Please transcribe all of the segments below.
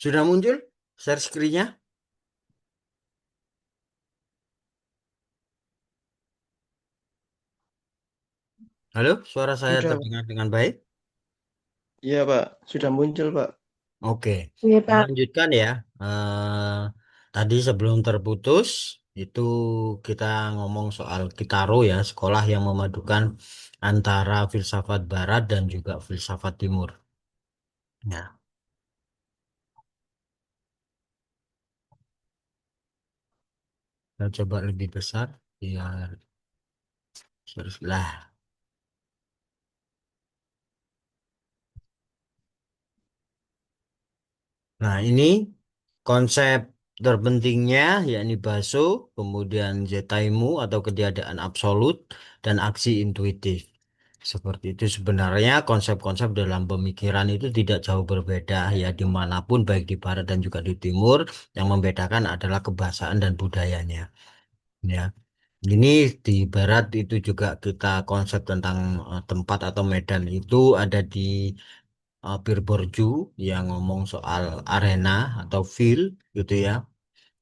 Sudah muncul share screen-nya? Halo, suara saya Sudah, Pak. terdengar dengan baik? Iya, Pak. Sudah muncul, Pak. Oke, Iya, saya Pak. lanjutkan ya. Eh, Tadi sebelum terputus, itu kita ngomong soal Kitaro ya, sekolah yang memadukan antara filsafat Barat dan juga filsafat Timur. Nah, kita coba lebih besar, biar lah. Nah, ini konsep terpentingnya yakni Baso, kemudian Zetaimu atau ketiadaan absolut, dan aksi intuitif. Seperti itu sebenarnya konsep-konsep dalam pemikiran itu tidak jauh berbeda ya dimanapun baik di barat dan juga di timur. Yang membedakan adalah kebahasaan dan budayanya. Ya, ini di barat itu juga kita konsep tentang tempat atau medan itu ada di Pirborju yang ngomong soal arena atau field gitu ya.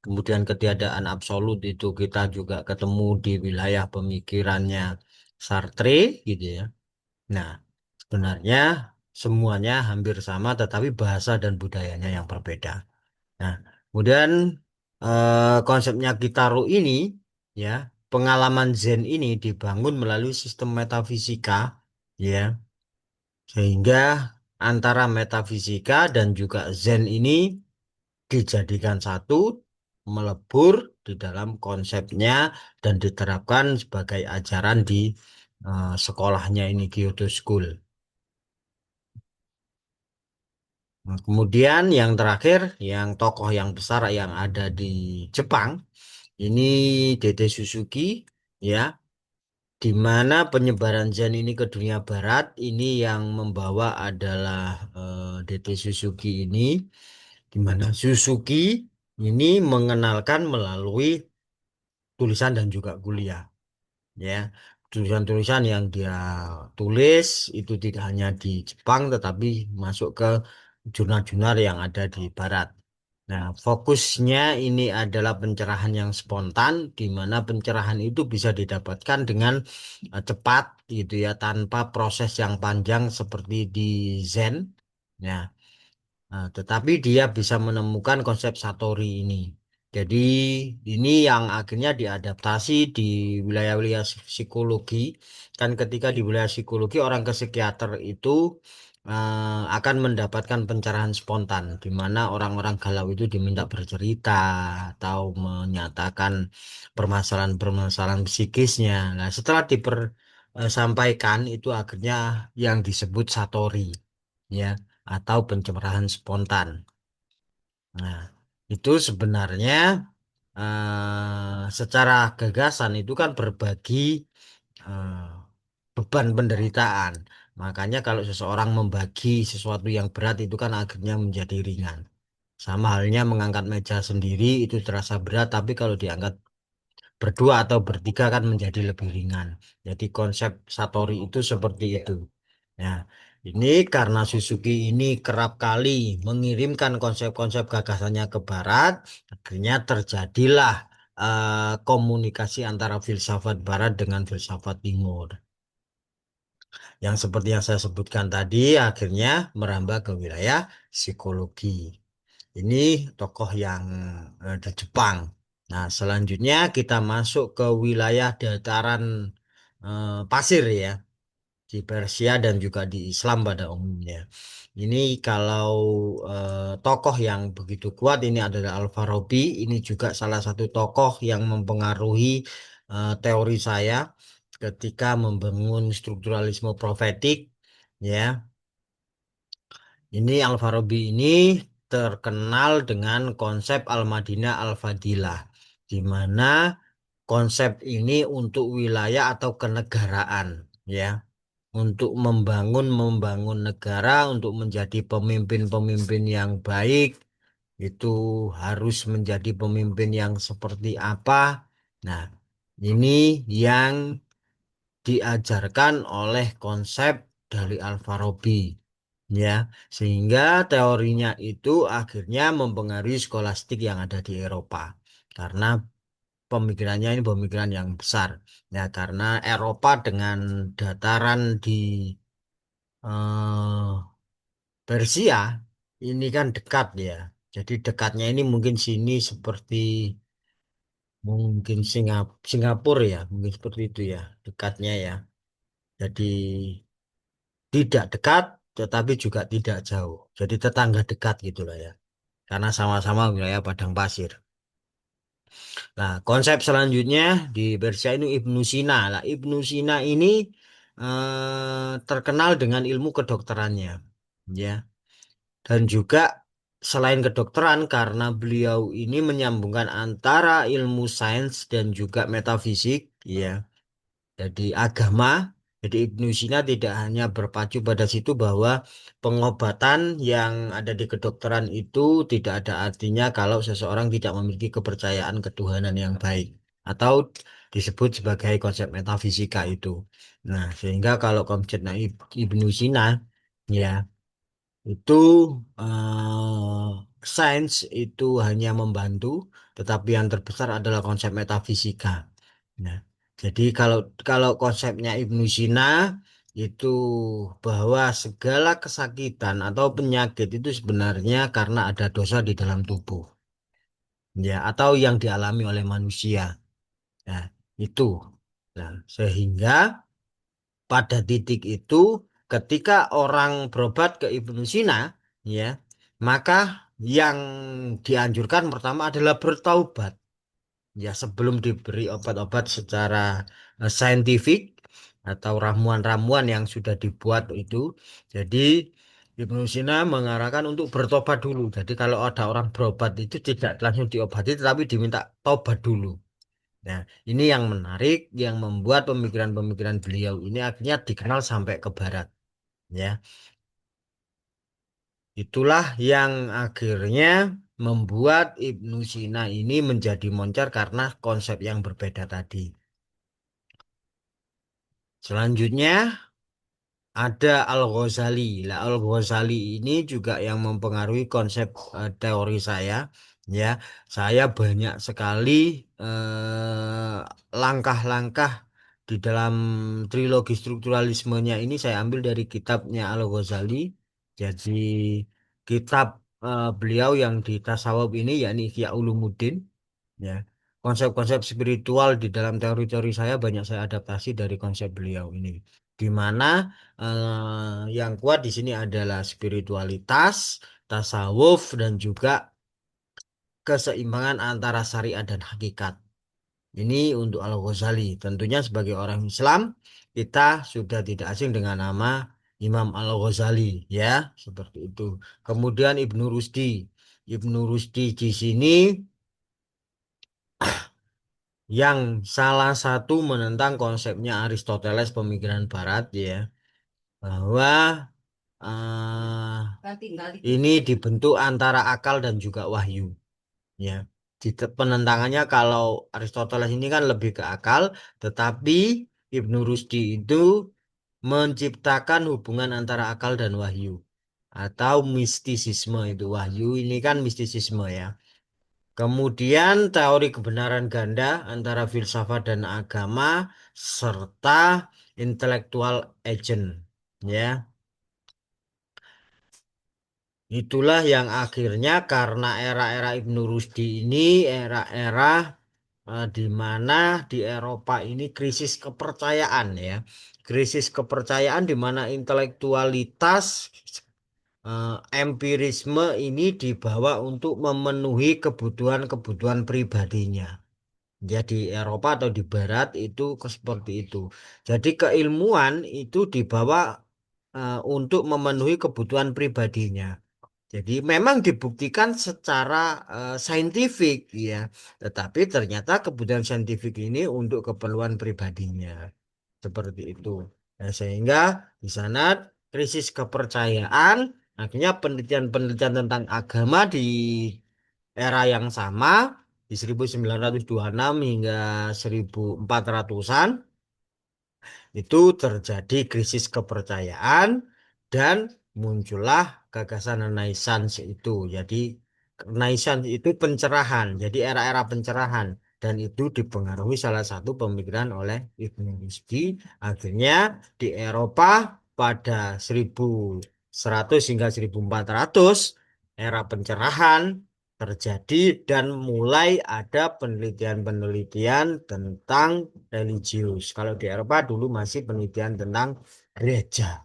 Kemudian ketiadaan absolut itu kita juga ketemu di wilayah pemikirannya Sartre gitu ya. Nah, sebenarnya semuanya hampir sama tetapi bahasa dan budayanya yang berbeda. Nah, kemudian konsepnya Kitaro ini ya, pengalaman Zen ini dibangun melalui sistem metafisika ya. Sehingga antara metafisika dan juga Zen ini dijadikan satu, melebur di dalam konsepnya dan diterapkan sebagai ajaran di sekolahnya ini Kyoto School. Nah, kemudian yang terakhir, yang tokoh yang besar yang ada di Jepang, ini Dede Suzuki, ya, di mana penyebaran Zen ini ke dunia barat, ini yang membawa adalah Dede Suzuki ini. Di mana Suzuki ini mengenalkan melalui tulisan dan juga kuliah ya, tulisan-tulisan yang dia tulis itu tidak hanya di Jepang tetapi masuk ke jurnal-jurnal yang ada di Barat. Nah, fokusnya ini adalah pencerahan yang spontan, di mana pencerahan itu bisa didapatkan dengan cepat gitu ya, tanpa proses yang panjang seperti di Zen. Ya, nah, tetapi dia bisa menemukan konsep Satori ini. Jadi ini yang akhirnya diadaptasi di wilayah-wilayah psikologi. Kan ketika di wilayah psikologi orang ke psikiater itu akan mendapatkan pencerahan spontan, di mana orang-orang galau itu diminta bercerita atau menyatakan permasalahan-permasalahan psikisnya. Nah, setelah disampaikan itu akhirnya yang disebut Satori, ya, atau pencerahan spontan. Nah, itu sebenarnya secara gagasan itu kan berbagi eh, beban penderitaan. Makanya kalau seseorang membagi sesuatu yang berat itu kan akhirnya menjadi ringan. Sama halnya mengangkat meja sendiri itu terasa berat, tapi kalau diangkat berdua atau bertiga kan menjadi lebih ringan. Jadi konsep Satori itu seperti itu. Nah, ini karena Suzuki ini kerap kali mengirimkan konsep-konsep gagasannya ke Barat, akhirnya terjadilah komunikasi antara filsafat Barat dengan filsafat Timur. Yang seperti yang saya sebutkan tadi, akhirnya merambah ke wilayah psikologi. Ini tokoh yang di Jepang. Nah, selanjutnya kita masuk ke wilayah dataran pasir ya, di Persia dan juga di Islam pada umumnya. Ini kalau tokoh yang begitu kuat ini adalah Al-Farabi. Ini juga salah satu tokoh yang mempengaruhi teori saya ketika membangun strukturalisme profetik. Ya, ini Al-Farabi ini terkenal dengan konsep Al-Madinah Al-Fadilah, di mana konsep ini untuk wilayah atau kenegaraan, ya, untuk membangun negara, untuk menjadi pemimpin-pemimpin yang baik, itu harus menjadi pemimpin yang seperti apa. Nah, ini yang diajarkan oleh konsep dari Al-Farabi. ya, sehingga teorinya itu akhirnya mempengaruhi skolastik yang ada di Eropa karena pemikirannya ini pemikiran yang besar, ya, karena Eropa dengan dataran di eh, Persia ini kan dekat ya, jadi dekatnya ini mungkin sini seperti mungkin Singapura ya, mungkin seperti itu ya dekatnya ya, jadi tidak dekat tetapi juga tidak jauh. Jadi tetangga dekat gitu lah ya. Karena sama-sama wilayah padang pasir. Nah, konsep selanjutnya di Persia ini Ibnu Sina. Lah, Ibnu Sina ini terkenal dengan ilmu kedokterannya, ya. Dan juga selain kedokteran karena beliau ini menyambungkan antara ilmu sains dan juga metafisik, ya. Jadi agama, jadi Ibnu Sina tidak hanya berpacu pada situ bahwa pengobatan yang ada di kedokteran itu tidak ada artinya kalau seseorang tidak memiliki kepercayaan ketuhanan yang baik atau disebut sebagai konsep metafisika itu. Nah, sehingga kalau konsep Ibnu Sina ya itu sains itu hanya membantu, tetapi yang terbesar adalah konsep metafisika. Nah, jadi kalau kalau konsepnya Ibnu Sina itu bahwa segala kesakitan atau penyakit itu sebenarnya karena ada dosa di dalam tubuh, ya, atau yang dialami oleh manusia. Nah, itu. Nah, sehingga pada titik itu ketika orang berobat ke Ibnu Sina, ya, maka yang dianjurkan pertama adalah bertaubat. Ya, sebelum diberi obat-obat secara saintifik atau ramuan-ramuan yang sudah dibuat itu. Jadi Ibnu Sina mengarahkan untuk bertobat dulu. Jadi kalau ada orang berobat itu tidak langsung diobati tetapi diminta tobat dulu. Nah, ini yang menarik yang membuat pemikiran-pemikiran beliau ini akhirnya dikenal sampai ke barat, ya. Itulah yang akhirnya membuat Ibnu Sina ini menjadi moncer karena konsep yang berbeda tadi. Selanjutnya ada Al-Ghazali. Lah, Al-Ghazali ini juga yang mempengaruhi konsep teori saya. Ya, saya banyak sekali langkah-langkah di dalam trilogi strukturalismenya ini saya ambil dari kitabnya Al-Ghazali. Jadi kitab beliau yang di tasawuf ini yakni Ihya Ulumuddin. Ya, konsep-konsep spiritual di dalam teori-teori saya banyak saya adaptasi dari konsep beliau ini. Di mana yang kuat di sini adalah spiritualitas, tasawuf, dan juga keseimbangan antara syariat dan hakikat. Ini untuk Al-Ghazali. Tentunya sebagai orang Islam, kita sudah tidak asing dengan nama Imam Al-Ghazali, ya, seperti itu. Kemudian Ibnu Rusdi. Ibnu Rusdi di sini yang salah satu menentang konsepnya Aristoteles pemikiran Barat, ya, bahwa ini dibentuk antara akal dan juga wahyu, ya. Penentangannya kalau Aristoteles ini kan lebih ke akal, tetapi Ibnu Rusdi itu menciptakan hubungan antara akal dan wahyu atau mistisisme itu. Wahyu ini kan mistisisme, ya. Kemudian teori kebenaran ganda antara filsafat dan agama serta intellectual agent, ya. Itulah yang akhirnya karena era-era Ibnu Rusdi ini era-era di mana di Eropa ini krisis kepercayaan, ya. Krisis kepercayaan di mana intelektualitas empirisme ini dibawa untuk memenuhi kebutuhan-kebutuhan pribadinya. Jadi Eropa atau di Barat itu seperti itu. Jadi keilmuan itu dibawa untuk memenuhi kebutuhan pribadinya. Jadi memang dibuktikan secara saintifik, ya, tetapi ternyata kebutuhan saintifik ini untuk keperluan pribadinya. Seperti itu. Nah, sehingga di sana krisis kepercayaan, akhirnya penelitian-penelitian tentang agama di era yang sama di 1926 hingga 1400-an itu terjadi krisis kepercayaan dan muncullah gagasan Renaissance itu. Jadi Renaissance itu pencerahan, jadi era-era pencerahan. Dan itu dipengaruhi salah satu pemikiran oleh Ibnu Rushdi. Akhirnya di Eropa pada 1100 hingga 1400 era pencerahan terjadi dan mulai ada penelitian-penelitian tentang religius. Kalau di Eropa dulu masih penelitian tentang gereja,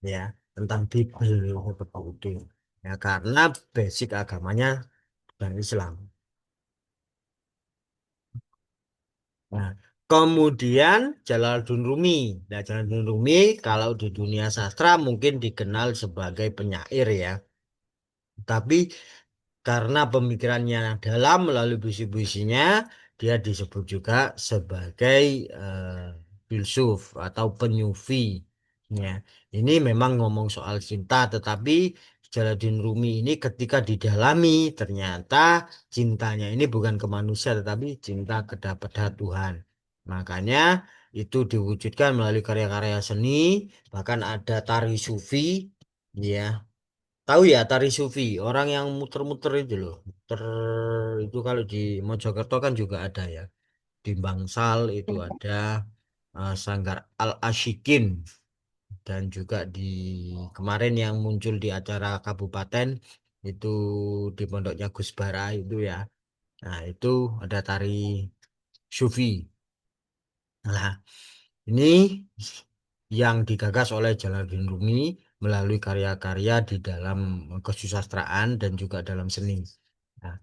ya, tentang Bible seperti itu. Ya, karena basic agamanya dan Islam. Nah, kemudian Jalaluddin Rumi. Nah, Jalaluddin Rumi kalau di dunia sastra mungkin dikenal sebagai penyair ya. Tapi karena pemikirannya dalam melalui puisi-puisinya, dia disebut juga sebagai filsuf atau penyufi. Ya, ini memang ngomong soal cinta, tetapi Jalaluddin Rumi ini ketika didalami ternyata cintanya ini bukan ke manusia, tetapi cinta kepada Tuhan. Makanya itu diwujudkan melalui karya-karya seni, bahkan ada tari sufi, ya. Tahu ya tari sufi, orang yang muter-muter itu loh. Muter itu kalau di Mojokerto kan juga ada ya. Di Bangsal itu ada Sanggar Al-Asyikin dan juga di kemarin yang muncul di acara kabupaten itu di Pondoknya Gus Bara itu ya. Nah, itu ada tari sufi. Nah, ini yang digagas oleh Jalaluddin Rumi melalui karya-karya di dalam kesusastraan dan juga dalam seni. Nah,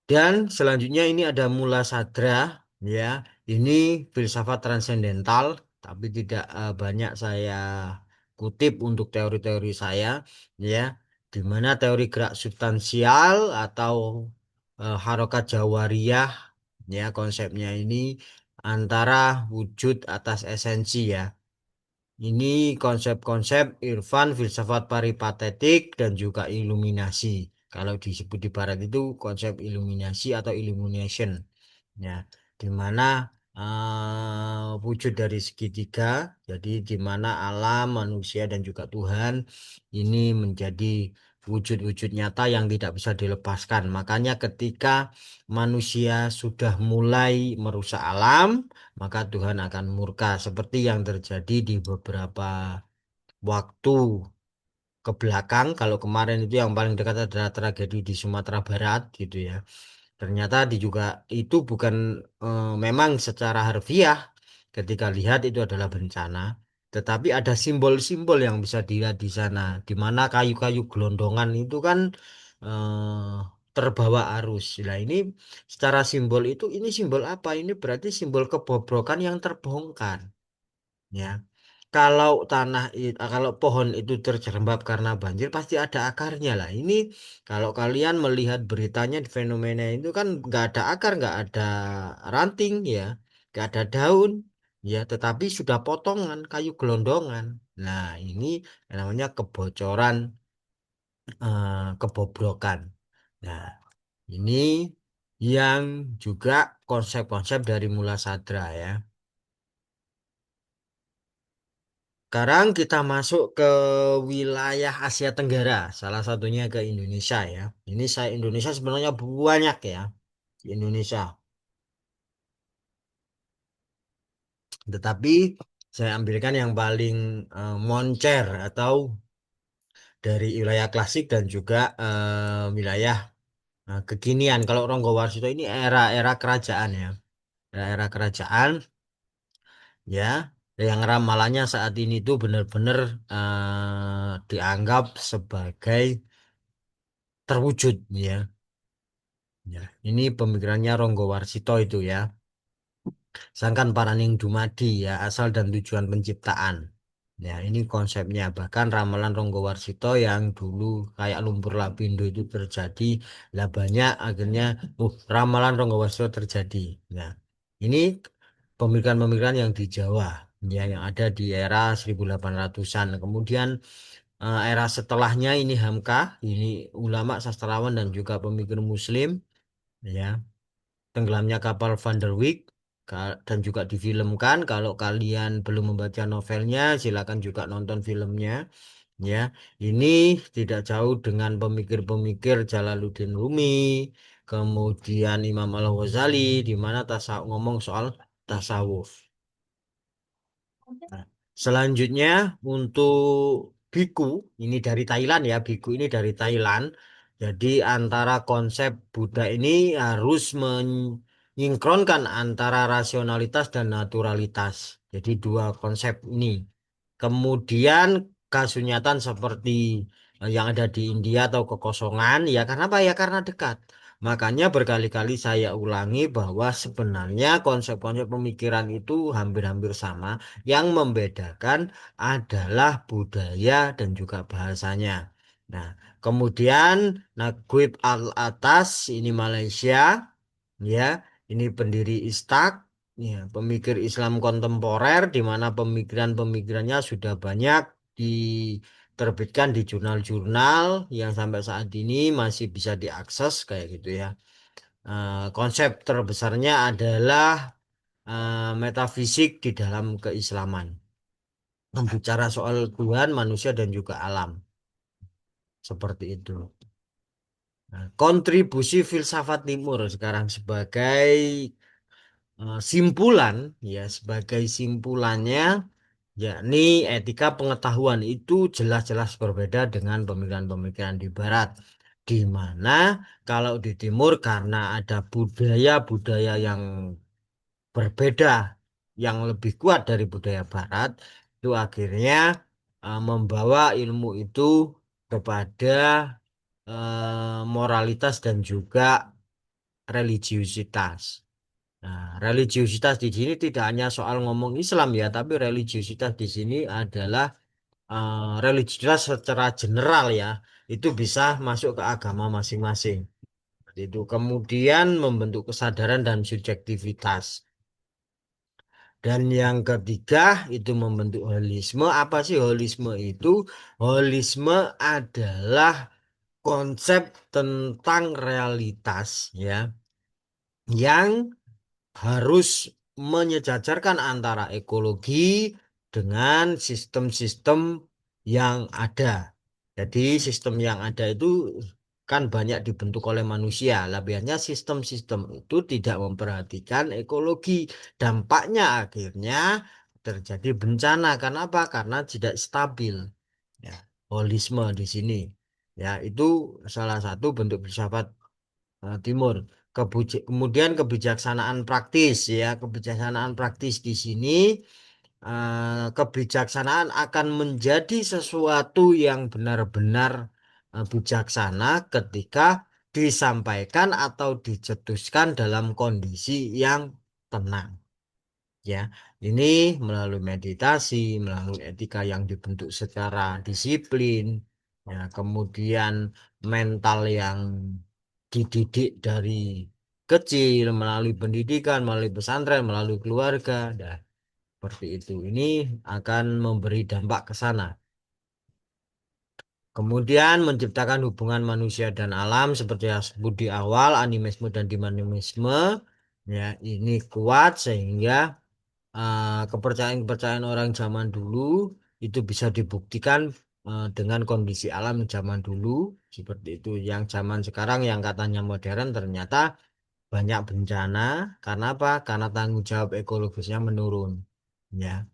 dan selanjutnya ini ada Mula Sadra, ya. Ini filsafat transendental, tapi tidak banyak saya kutip untuk teori-teori saya, ya. Di mana teori gerak substansial atau harokat jawariyah, ya, konsepnya ini antara wujud atas esensi ya. Ini konsep-konsep Irfan, filsafat paripatetik, dan juga iluminasi. Kalau disebut di barat itu konsep iluminasi atau illumination. Ya, di mana wujud dari segitiga, jadi di mana alam, manusia, dan juga Tuhan ini menjadi wujud-wujud nyata yang tidak bisa dilepaskan. Makanya ketika manusia sudah mulai merusak alam, maka Tuhan akan murka seperti yang terjadi di beberapa waktu ke belakang. Kalau kemarin itu yang paling dekat adalah tragedi di Sumatera Barat gitu ya. Ternyata di juga itu bukan memang secara harfiah ketika lihat itu adalah bencana, tetapi ada simbol-simbol yang bisa dilihat di sana, di mana kayu-kayu gelondongan itu kan terbawa arus. Nah, ini secara simbol itu ini simbol apa? Ini berarti simbol kebobrokan yang terbongkar, ya. Kalau kalau pohon itu terjerembab karena banjir pasti ada akarnya lah. Ini kalau kalian melihat beritanya di fenomena itu kan nggak ada akar, nggak ada ranting ya, nggak ada daun ya, tetapi sudah potongan kayu gelondongan. Nah, ini namanya kebocoran, kebobrokan. Nah, ini yang juga konsep-konsep dari Mula Sadra ya. Sekarang kita masuk ke wilayah Asia Tenggara, salah satunya ke Indonesia ya. Ini saya Indonesia sebenarnya banyak ya di Indonesia. Tetapi saya ambilkan yang paling moncer atau dari wilayah klasik dan juga wilayah kekinian. Kalau Ronggo Warsito ini era-era kerajaan ya, era-era kerajaan ya. Yang ramalannya saat ini tuh benar-benar dianggap sebagai terwujud ya. Ya, ini pemikirannya Ronggo Warsito itu ya. Sangkan Paraning Dumadi ya, asal dan tujuan penciptaan. Ya, ini konsepnya. Bahkan ramalan Ronggo Warsito yang dulu kayak lumpur lapindo itu terjadi, lah banyak akhirnya ramalan Ronggo Warsito terjadi. Nah, ini pemikiran-pemikiran yang di Jawa, ya, yang ada di era 1800-an. Kemudian era setelahnya ini Hamka, ini ulama, sastrawan dan juga pemikir Muslim, ya. Tenggelamnya kapal Van der Wijk dan juga difilmkan. Kalau kalian belum membaca novelnya, silakan juga nonton filmnya. Ya, ini tidak jauh dengan pemikir-pemikir Jalaluddin Rumi, kemudian Imam Al-Ghazali, di mana ngomong soal tasawuf. Nah, selanjutnya untuk biku, ini dari Thailand ya, biku ini dari Thailand. Jadi antara konsep Buddha ini harus menyinkronkan antara rasionalitas dan naturalitas. Jadi dua konsep ini. Kemudian kasunyatan seperti yang ada di India atau kekosongan, ya karena apa? Ya karena dekat. Makanya berkali-kali saya ulangi bahwa sebenarnya konsep-konsep pemikiran itu hampir-hampir sama. Yang membedakan adalah budaya dan juga bahasanya. Nah, kemudian Naguib Al-Atas ini Malaysia, ya, ini pendiri Istak, ya, pemikir Islam kontemporer di mana pemikiran-pemikirannya sudah banyak diterbitkan di jurnal-jurnal yang sampai saat ini masih bisa diakses kayak gitu ya. Konsep terbesarnya adalah metafisik di dalam keislaman. Membicara soal Tuhan, manusia, dan juga alam. Seperti itu. Nah, kontribusi filsafat timur sekarang sebagai simpulan, ya sebagai simpulannya, yakni etika pengetahuan itu jelas-jelas berbeda dengan pemikiran-pemikiran di Barat. Di mana kalau di timur karena ada budaya-budaya yang berbeda yang lebih kuat dari budaya Barat itu akhirnya membawa ilmu itu kepada moralitas dan juga religiusitas. Nah, religiusitas di sini tidak hanya soal ngomong Islam ya, tapi religiusitas di sini adalah religiusitas secara general ya. Itu bisa masuk ke agama masing-masing. Itu kemudian membentuk kesadaran dan subjektivitas. Dan yang ketiga itu membentuk holisme. Apa sih holisme itu? Holisme adalah konsep tentang realitas ya yang harus menyejajarkan antara ekologi dengan sistem-sistem yang ada. Jadi sistem yang ada itu kan banyak dibentuk oleh manusia. Lebihnya sistem-sistem itu tidak memperhatikan ekologi. Dampaknya akhirnya terjadi bencana. Karena apa? Karena tidak stabil. Ya, holisme di sini. Ya, itu salah satu bentuk filsafat Timur. Kemudian kebijaksanaan praktis ya, kebijaksanaan praktis di sini kebijaksanaan akan menjadi sesuatu yang benar-benar bijaksana ketika disampaikan atau dicetuskan dalam kondisi yang tenang. Ya, ini melalui meditasi, melalui etika yang dibentuk secara disiplin, ya, kemudian mental yang dididik dari kecil, melalui pendidikan, melalui pesantren, melalui keluarga, nah, seperti itu. Ini akan memberi dampak ke sana. Kemudian menciptakan hubungan manusia dan alam seperti yang sebut di awal, animisme dan dinamisme, ya, ini kuat sehingga kepercayaan-kepercayaan orang zaman dulu itu bisa dibuktikan dengan kondisi alam zaman dulu seperti itu. Yang zaman sekarang yang katanya modern ternyata banyak bencana. Karena apa? Karena tanggung jawab ekologisnya menurun. Ya.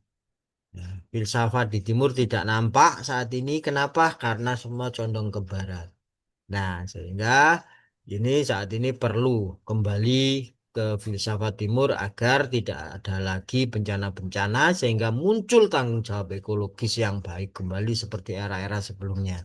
Ya, filsafat di timur tidak nampak saat ini. Kenapa? Karena semua condong ke barat. Nah, sehingga ini saat ini perlu kembali ke filsafat timur agar tidak ada lagi bencana-bencana sehingga muncul tanggung jawab ekologis yang baik kembali seperti era-era sebelumnya.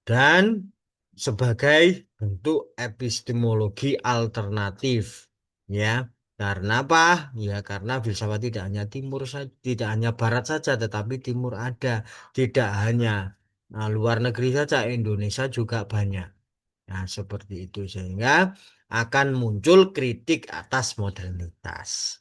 Dan sebagai bentuk epistemologi alternatif, ya. Karena apa? Ya, karena filsafat tidak hanya timur saja, tidak hanya barat saja, tetapi timur ada. Tidak hanya luar negeri saja, Indonesia juga banyak. Nah, seperti itu sehingga akan muncul kritik atas modernitas.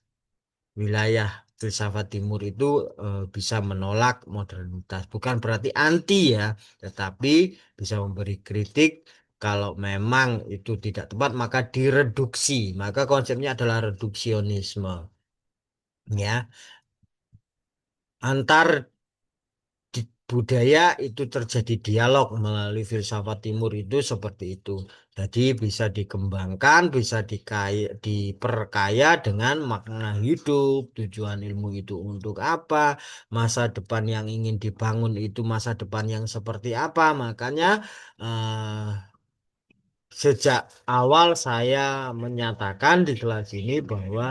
Wilayah filsafat timur itu bisa menolak modernitas. Bukan berarti anti ya, tetapi bisa memberi kritik kalau memang itu tidak tepat maka direduksi. Maka konsepnya adalah reduksionisme. Ya, antar budaya itu terjadi dialog melalui filsafat timur itu seperti itu. Jadi bisa dikembangkan, bisa diperkaya dengan makna hidup, tujuan ilmu itu untuk apa, masa depan yang ingin dibangun itu masa depan yang seperti apa. Makanya sejak awal saya menyatakan di kelas ini bahwa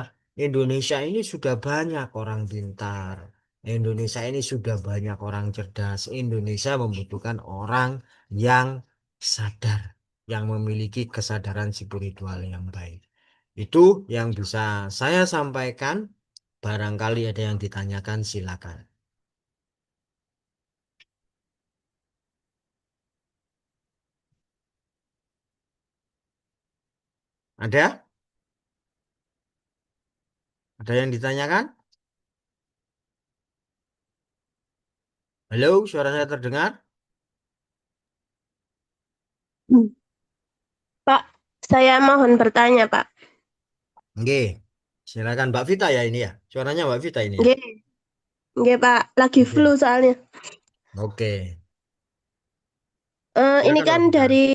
Indonesia ini sudah banyak orang pintar. Indonesia ini sudah banyak orang cerdas. Indonesia membutuhkan orang yang sadar, yang memiliki kesadaran spiritual yang baik. Itu yang bisa saya sampaikan. Barangkali ada yang ditanyakan, silakan. Ada? Ada yang ditanyakan? Halo, suara saya terdengar? Hmm. Pak, saya mohon bertanya, Pak. Oke, silakan Mbak Vita ya ini ya. Suaranya Mbak Vita ini ya. Nggih, nggih, Pak. Lagi flu Oke. soalnya. Oke. Ini Silakan kan Mbak Vita.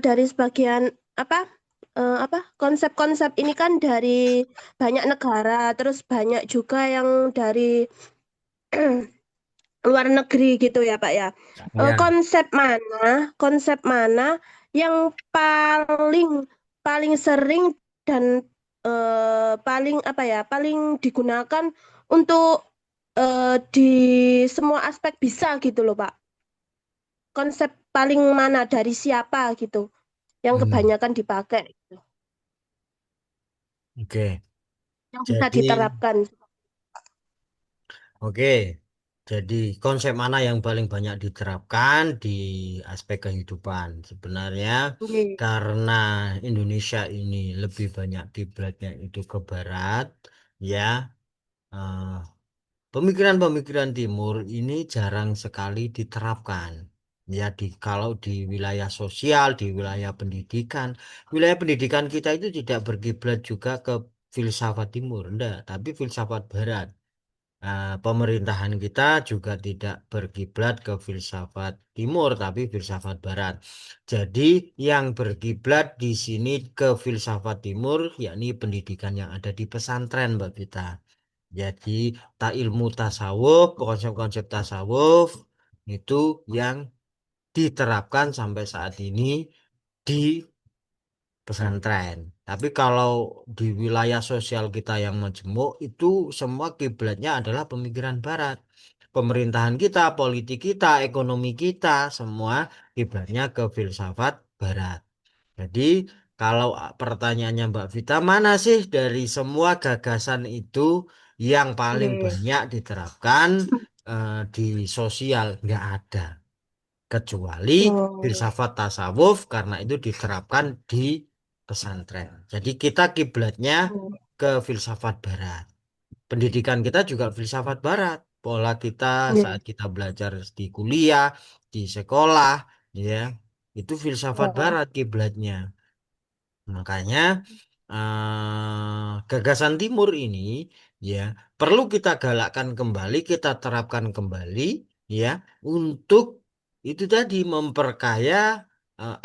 dari sebagian apa apa konsep-konsep ini kan dari banyak negara, terus banyak juga yang dari luar negeri gitu ya, Pak ya. Ya. Konsep mana yang paling paling sering dan paling apa ya, paling digunakan untuk di semua aspek bisa gitu loh, Pak. Konsep paling mana dari siapa gitu yang Hmm. kebanyakan dipakai, Oke. yang bisa Jadi, diterapkan. oke. Jadi konsep mana yang paling banyak diterapkan di aspek kehidupan? Sebenarnya Oke. karena Indonesia ini lebih banyak kiblatnya itu ke barat, ya. eh, Pemikiran-pemikiran timur ini jarang sekali diterapkan. Ya, kalau di wilayah sosial, di wilayah pendidikan kita itu tidak berkiblat juga ke filsafat timur, enggak, tapi filsafat barat. Pemerintahan kita juga tidak berkiblat ke filsafat timur, tapi filsafat barat. Jadi, yang berkiblat di sini ke filsafat timur, yakni pendidikan yang ada di pesantren, Mbak Vita. Jadi ilmu tasawuf, konsep-konsep tasawuf itu yang diterapkan sampai saat ini di pesantren. Tapi kalau di wilayah sosial kita yang majemuk itu semua kiblatnya adalah pemikiran barat. Pemerintahan kita, politik kita, ekonomi kita semua kiblatnya ke filsafat barat. Jadi kalau pertanyaannya Mbak Vita, mana sih dari semua gagasan itu yang paling Oke. banyak diterapkan di sosial? Nggak ada. Kecuali Oh, filsafat tasawuf karena itu diterapkan di pesantren. Jadi kita kiblatnya oh, ke filsafat barat. Pendidikan kita juga filsafat barat. Pola kita iya. saat kita belajar di kuliah, di sekolah, ya, itu filsafat Oh, barat kiblatnya. Makanya gagasan timur ini ya perlu kita galakkan kembali, kita terapkan kembali ya untuk itu tadi memperkaya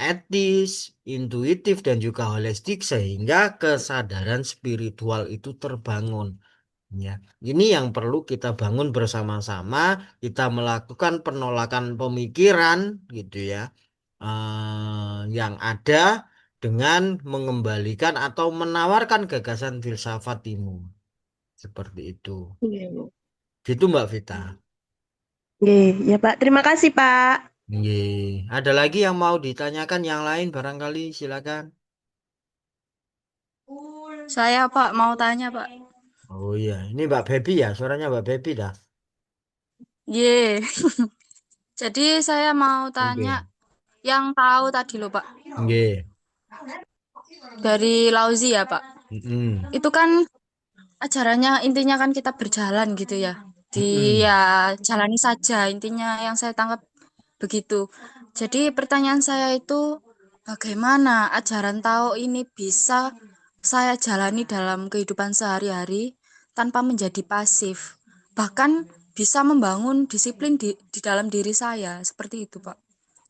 etis, intuitif dan juga holistik sehingga kesadaran spiritual itu terbangun. Ya, ini yang perlu kita bangun bersama-sama, kita melakukan penolakan pemikiran gitu ya, yang ada dengan mengembalikan atau menawarkan gagasan filsafat timur. Seperti itu. iya. Gitu Mbak Vita. Nggih, ya Pak. Terima kasih, Pak. Nggih. Ada lagi yang mau ditanyakan yang lain barangkali silakan. Saya Pak mau tanya Pak. Oh iya, ini Mbak Bebi ya, suaranya Mbak Bebi dah. Ye, jadi saya mau tanya Oke. yang tahu tadi loh Pak Nggih. dari Lauzi ya Pak. Mm-mm. Itu kan ajarannya intinya kan kita berjalan gitu ya. Mm-mm. Ya jalani saja intinya yang saya tangkap begitu. Jadi pertanyaan saya itu bagaimana ajaran Tao ini bisa saya jalani dalam kehidupan sehari-hari tanpa menjadi pasif. Bahkan bisa membangun disiplin di dalam diri saya, seperti itu, Pak.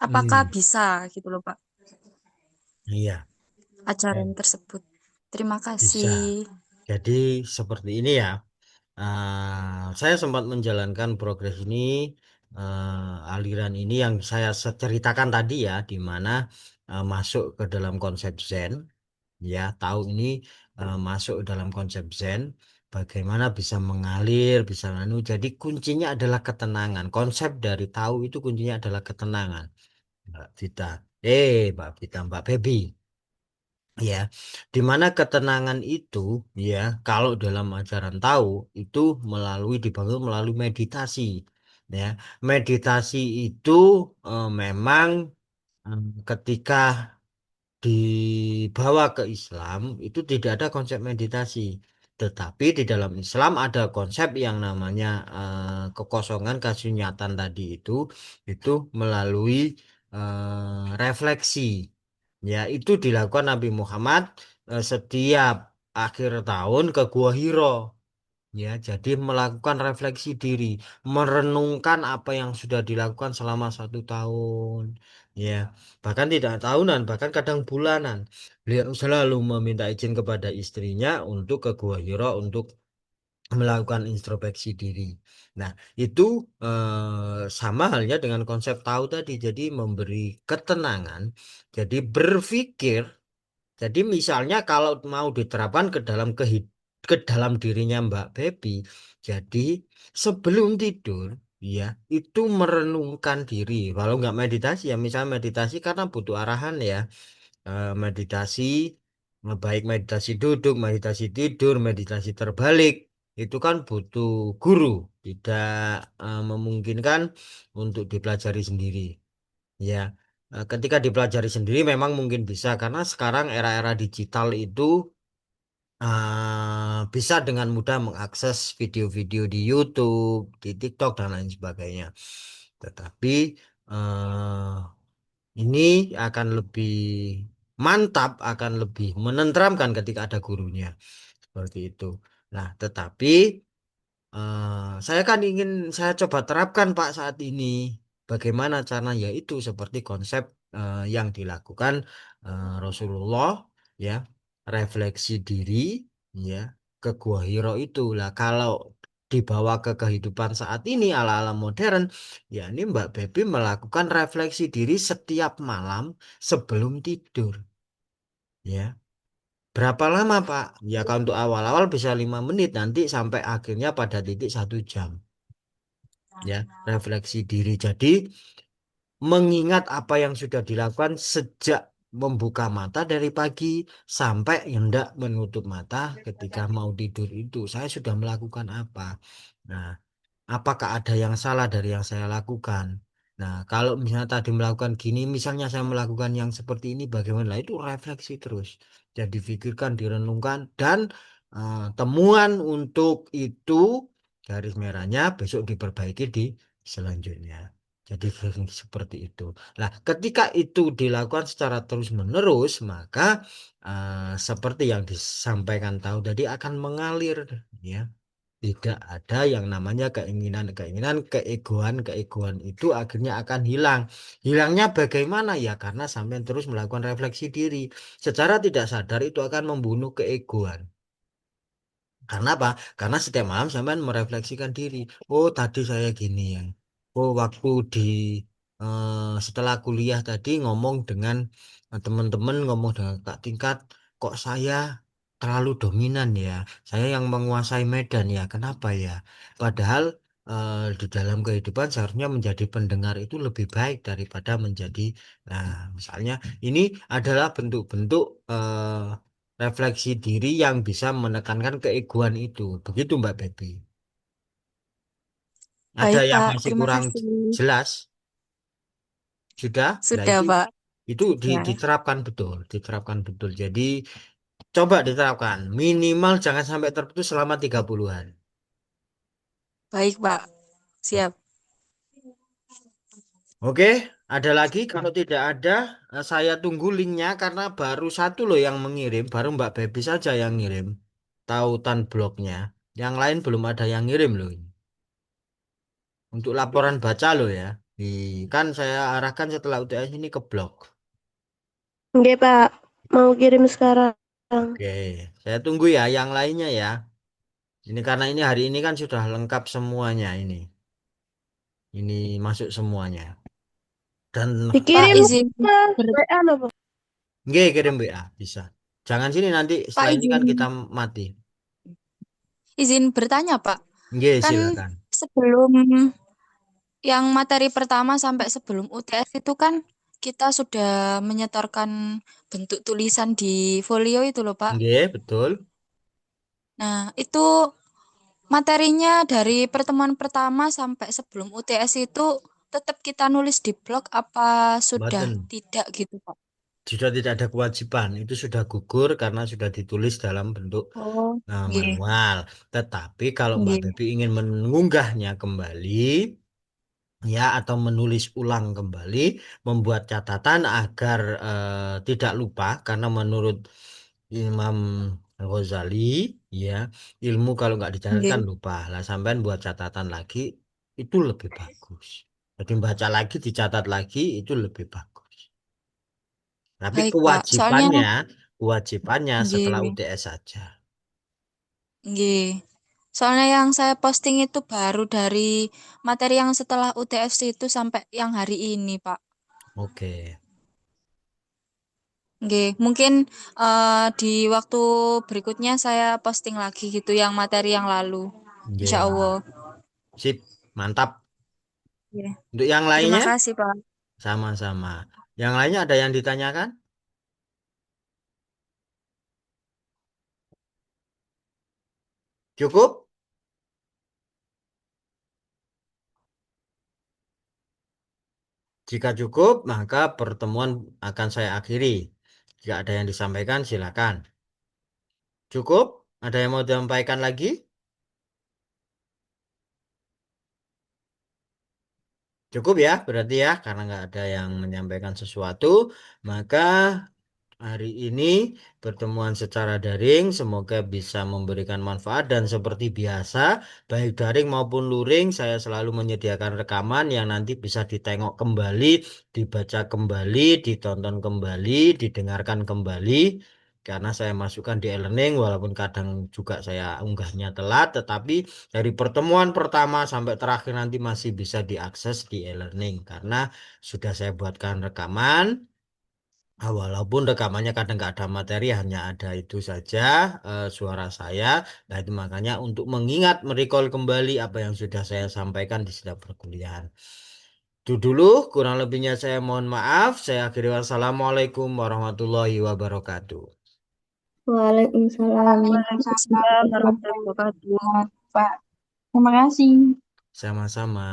Apakah Hmm, bisa gitu loh, Pak, iya, ajaran eh, tersebut? Terima bisa. kasih. Jadi seperti ini ya. Saya sempat menjalankan progres ini, aliran ini yang saya ceritakan tadi ya, di mana masuk ke dalam konsep Zen, ya, tahu ini masuk dalam konsep Zen, bagaimana bisa mengalir, bisa anu. Jadi kuncinya adalah ketenangan. Konsep dari tahu itu kuncinya adalah ketenangan, Mbak Vita. Mbak Vita, Mbak Febi. Ya, di mana ketenangan itu, ya, kalau dalam ajaran tahu itu dibangun melalui meditasi, ya. Meditasi itu memang ketika dibawa ke Islam itu tidak ada konsep meditasi, tetapi di dalam Islam ada konsep yang namanya kekosongan kasunyatan tadi itu melalui refleksi. Ya, itu dilakukan Nabi Muhammad setiap akhir tahun ke Gua Hiro. Ya, jadi melakukan refleksi diri, merenungkan apa yang sudah dilakukan selama 1 tahun. Ya, bahkan tidak tahunan, bahkan kadang bulanan. Beliau selalu meminta izin kepada istrinya untuk ke Gua Hiro untuk melakukan introspeksi diri. Nah, itu sama halnya dengan konsep tahu tadi. Jadi memberi ketenangan. Jadi berpikir. Jadi misalnya kalau mau diterapkan ke dalam dirinya Mbak Bebi, jadi sebelum tidur, ya, itu merenungkan diri. Kalau nggak meditasi ya, misalnya meditasi karena butuh arahan ya. Meditasi, baik meditasi duduk, meditasi tidur, meditasi terbalik, itu kan butuh guru, tidak memungkinkan untuk dipelajari sendiri. Ya, ketika dipelajari sendiri memang mungkin bisa karena sekarang era-era digital itu bisa dengan mudah mengakses video-video di YouTube, di TikTok dan lain sebagainya. Tetapi eh, ini akan lebih mantap, akan lebih menenteramkan ketika ada gurunya. Seperti itu. Nah, tetapi saya kan ingin saya coba terapkan Pak saat ini. Bagaimana caranya? Yaitu seperti konsep yang dilakukan Rasulullah, ya, refleksi diri, ya, ke Gua Hiro itu. Lah kalau dibawa ke kehidupan saat ini ala-ala modern, ya ini Mbak Bebi melakukan refleksi diri setiap malam sebelum tidur. Ya. Berapa lama, Pak? Ya, kalau untuk awal-awal bisa 5 menit, nanti sampai akhirnya pada titik 1 jam. Ya, refleksi diri. Jadi, mengingat apa yang sudah dilakukan sejak membuka mata dari pagi sampai hendak menutup mata ketika mau tidur itu. Saya sudah melakukan apa? Nah, apakah ada yang salah dari yang saya lakukan? Nah, kalau misalnya tadi melakukan gini, misalnya saya melakukan yang seperti ini, bagaimana? Nah, itu refleksi terus. Jadi pikirkan, direnungkan, dan temuan untuk itu garis merahnya besok diperbaiki di selanjutnya. Jadi seperti itu. Nah, ketika itu dilakukan secara terus-menerus, maka seperti yang disampaikan tahu tadi akan mengalir, ya. Tidak ada yang namanya keinginan-keinginan, keegoan itu akhirnya akan hilang. Hilangnya bagaimana ya? Karena sampai terus melakukan refleksi diri. Secara tidak sadar itu akan membunuh keegoan. Karena apa? Karena setiap malam sampean merefleksikan diri. Oh, tadi saya gini ya. Oh, waktu setelah kuliah tadi ngomong dengan teman-teman, ngomong dengan kak tingkat, kok saya terlalu dominan ya. Saya yang menguasai medan ya. Kenapa ya? Padahal di dalam kehidupan seharusnya menjadi pendengar itu lebih baik daripada menjadi. Nah, misalnya ini adalah bentuk-bentuk refleksi diri yang bisa menekankan keegoan itu. Begitu Mbak Bebi. Ada Baik, yang Pak. masih Terima kurang kasih. jelas? Sudah? Nah, Sudah, itu Pak. Sudah. diterapkan betul, diterapkan betul. Jadi coba diterapkan. Minimal jangan sampai terputus selama 30 hari. Baik, Pak. Siap. Oke, ada lagi? Kalau tidak ada, saya tunggu linknya karena baru satu loh yang mengirim, baru Mbak Bebi saja yang ngirim tautan blognya. Yang lain belum ada yang ngirim loh. Untuk laporan baca loh ya. Kan saya arahkan setelah UTS ini ke blog. Oke, Pak. Mau kirim sekarang. Oke, saya tunggu ya yang lainnya ya. Ini karena ini hari ini kan sudah lengkap semuanya ini. Ini masuk semuanya. Dan Pak Dikirim izin ke ber- WA loh, Pak. nggih, kirim WA bisa. Jangan sini nanti Pak setelah ini kan kita izin mati. izin bertanya, Pak. Nggih, Kan silakan. sebelum yang materi pertama sampai sebelum UTS itu kan kita sudah menyetorkan bentuk tulisan di folio itu loh, Pak. Nggih, betul. Nah, itu materinya dari pertemuan pertama sampai sebelum UTS itu tetap kita nulis di blog apa sudah Mboten. tidak gitu, Pak? Sudah tidak ada kewajiban. Itu sudah gugur karena sudah ditulis dalam bentuk Oh, nggih, manual. Tetapi kalau Mbak nggih, Bebi ingin mengunggahnya kembali, ya atau menulis ulang kembali, membuat catatan agar tidak lupa karena menurut Imam Ghazali, ya ilmu kalau nggak dicatatkan nggih. lupa. Lah sampean buat catatan lagi itu lebih bagus. Jadi baca lagi, dicatat lagi itu lebih bagus. Tapi Baik, Pak. Soalnya kewajibannya setelah nggih, UTS saja. nggih. Soalnya yang saya posting itu baru dari materi yang setelah UTS itu sampai yang hari ini, Pak. Oke, Nggih, mungkin di waktu berikutnya saya posting lagi gitu yang materi yang lalu. Insya nggih. Allah. Sip, mantap. Oke. Untuk yang Terima lainnya kasih, Pak. sama-sama. Yang lainnya ada yang ditanyakan? Cukup? Jika cukup, maka pertemuan akan saya akhiri. Jika ada yang disampaikan, silakan. Cukup? Ada yang mau disampaikan lagi? Cukup ya, berarti ya, karena nggak ada yang menyampaikan sesuatu, maka hari ini pertemuan secara daring semoga bisa memberikan manfaat dan seperti biasa, baik daring maupun luring, saya selalu menyediakan rekaman yang nanti bisa ditengok kembali, dibaca kembali, ditonton kembali, didengarkan kembali. Karena saya masukkan di e-learning, walaupun kadang juga saya unggahnya telat, tetapi dari pertemuan pertama sampai terakhir nanti masih bisa diakses di e-learning karena sudah saya buatkan rekaman. Walaupun rekamannya kadang nggak ada materi, hanya ada itu saja suara saya. Nah itu makanya untuk mengingat, merecall kembali apa yang sudah saya sampaikan di setiap perkuliahan. Itu dulu, kurang lebihnya saya mohon maaf. Saya akhiri wassalamualaikum warahmatullahi wabarakatuh. Waalaikumsalam Waalaikumsalam warahmatullahi wabarakatuh. Pak. Terima kasih. Sama-sama.